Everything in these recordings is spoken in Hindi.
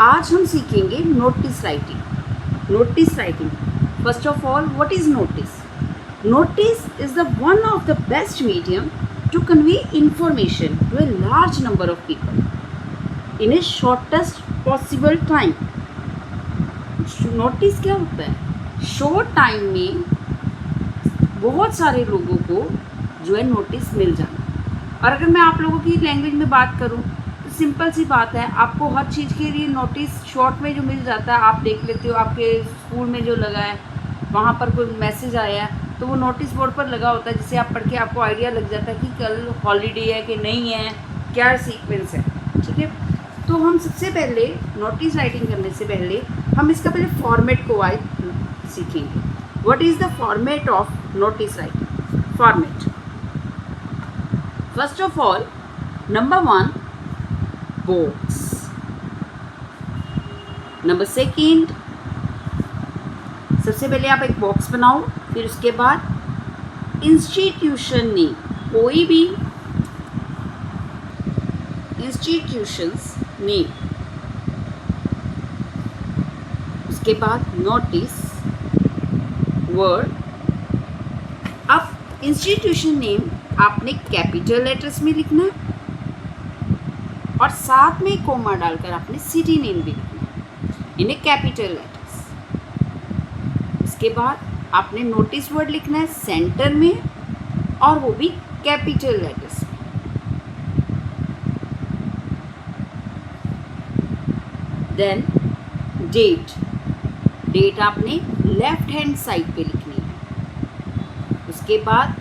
आज हम सीखेंगे notice writing. Notice writing, first of all, what is notice? Notice is the one of the best medium to convey information to a large number of people in a shortest possible time. Notice क्या होता है? शॉर्ट टाइम में बहुत सारे लोगों को जो है नोटिस मिल जाना। और अगर मैं आप लोगों की लैंग्वेज में बात करूं तो सिंपल सी बात है, आपको हर चीज़ के लिए नोटिस शॉर्ट में जो मिल जाता है आप देख लेते हो। आपके स्कूल में जो लगा है वहाँ पर कोई मैसेज आया है तो वो नोटिस बोर्ड पर लगा होता है, जिससे आप पढ़ के आपको आइडिया लग जाता है कि कल हॉलीडे है कि नहीं है, क्या सीक्वेंस है। ठीक है, तो हम सबसे पहले नोटिस राइटिंग करने से पहले हम इसका पहले फॉर्मेट को सीखेंगे। What is the format of notice writing? Format, first of all, number 1 box, number second, सबसे पहले आप एक बॉक्स बनाओ, फिर उसके बाद इंस्टीट्यूशन नेम, कोई भी इंस्टीट्यूशंस नेम, उसके बाद नोटिस वर्ड। अब इंस्टीट्यूशन नेम आपने कैपिटल लेटर्स में लिखना है और साथ में कोमा डालकर आपने सिटी नेम भी लिखना है, इन्हें कैपिटल लेटर्स। इसके बाद आपने नोटिस वर्ड लिखना है सेंटर में और वो भी कैपिटल लेटर्स में। देन डेट, डेट आपने लेफ्ट हैंड साइड पे लिखनी है। उसके बाद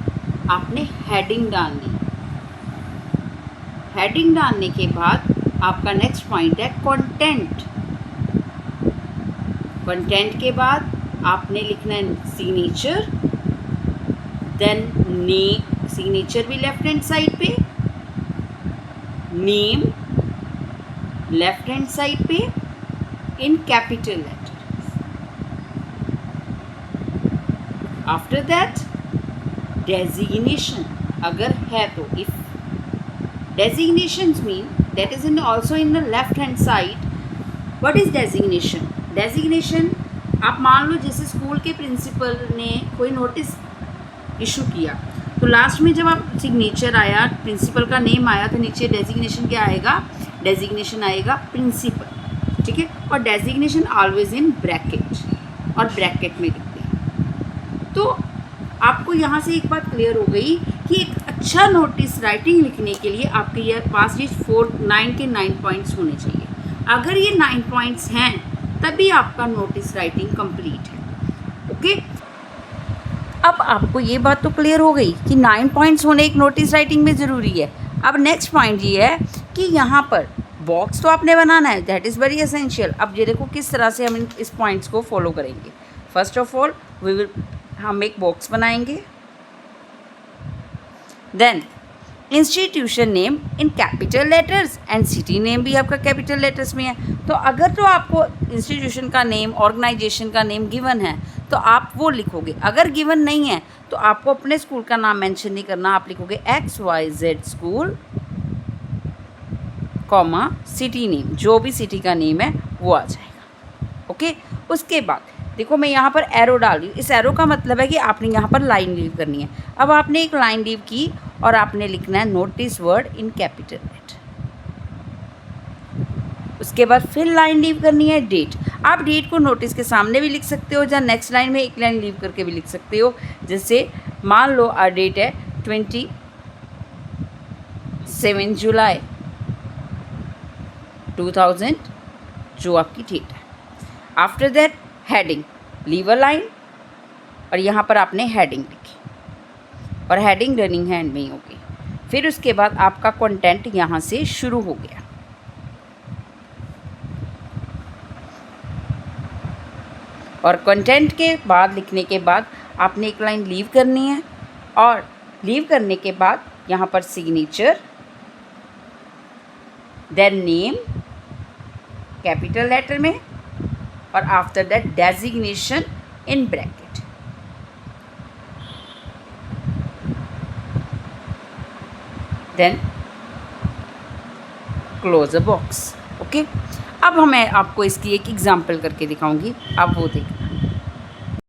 आपने हेडिंग डालनी है। हेडिंग डालने के बाद आपका नेक्स्ट पॉइंट है कंटेंट। कंटेंट के बाद आपने लिखना है सिग्नेचर, देन नेम, सिग्नेचर भी लेफ्ट हैंड साइड पे, नेम लेफ्ट हैंड साइड पे इन capital letters. After that designation, अगर है तो, if designations mean that is in also in the left hand side. What is designation? Designation, आप मान लो जैसे स्कूल के प्रिंसिपल ने कोई नोटिस इशू किया तो लास्ट में जब आप सिग्नेचर आया, प्रिंसिपल का नेम आया, तो नीचे डेजिग्नेशन क्या आएगा? डेजिग्नेशन आएगा प्रिंसिपल। ठीक है, और डेजिग्नेशन ऑलवेज इन ब्रैकेट, और ब्रैकेट में लिखते हैं। तो आपको यहाँ से एक बात क्लियर हो गई कि एक अच्छा नोटिस राइटिंग लिखने के लिए आपके ये पास ये 9 पॉइंट्स होने चाहिए। अगर ये 9 पॉइंट्स हैं तभी आपका नोटिस राइटिंग कंप्लीट है। ओके, अब आपको ये बात तो क्लियर हो गई कि 9 पॉइंट्स होने एक नोटिस राइटिंग में ज़रूरी है। अब नेक्स्ट पॉइंट ये है कि यहाँ पर बॉक्स तो आपने बनाना है, दैट इज़ वेरी एसेंशियल। अब ये देखो किस तरह से हम इस पॉइंट्स को फॉलो करेंगे। फर्स्ट ऑफ ऑल हम एक बॉक्स बनाएंगे, then institution name in capital letters and city name भी आपका कैपिटल लेटर्स में है। तो अगर तो आपको इंस्टीट्यूशन का नेम, ऑर्गेनाइजेशन का नेम गिवन है तो आप वो लिखोगे। अगर गिवन नहीं है तो आपको अपने स्कूल का नाम मेंशन नहीं करना, आप लिखोगे XYZ school comma city name, जो भी सिटी का नेम है वो आ जाएगा। ओके, उसके बाद देखो मैं यहाँ पर एरो डाल रही हूँ। इस एरो का मतलब है कि आपने यहाँ पर लाइन लीव करनी है। अब आपने एक लाइन लीव की और आपने लिखना है notice word in capital letter. उसके बाद फिर लाइन लीव करनी है डेट। आप डेट को नोटिस के सामने भी लिख सकते हो या नेक्स्ट लाइन में एक लाइन लीव करके भी लिख सकते हो। जैसे मान लो डेट है 27 जुलाई 2000, जो आपकी डेट है। After that heading, leave a line, और यहाँ पर आपने हेडिंग लिखी और हेडिंग रनिंग हैंड में ही होगी। फिर उसके बाद आपका कंटेंट यहाँ से शुरू हो गया। और कंटेंट के बाद लिखने के बाद आपने एक लाइन लीव करनी है और लीव करने के बाद यहाँ पर signature, then name capital letter में, और after that designation in bracket. Then close a box. Okay, अब मैं आपको इसकी एक एग्जांपल करके दिखाऊंगी, आप वो देख।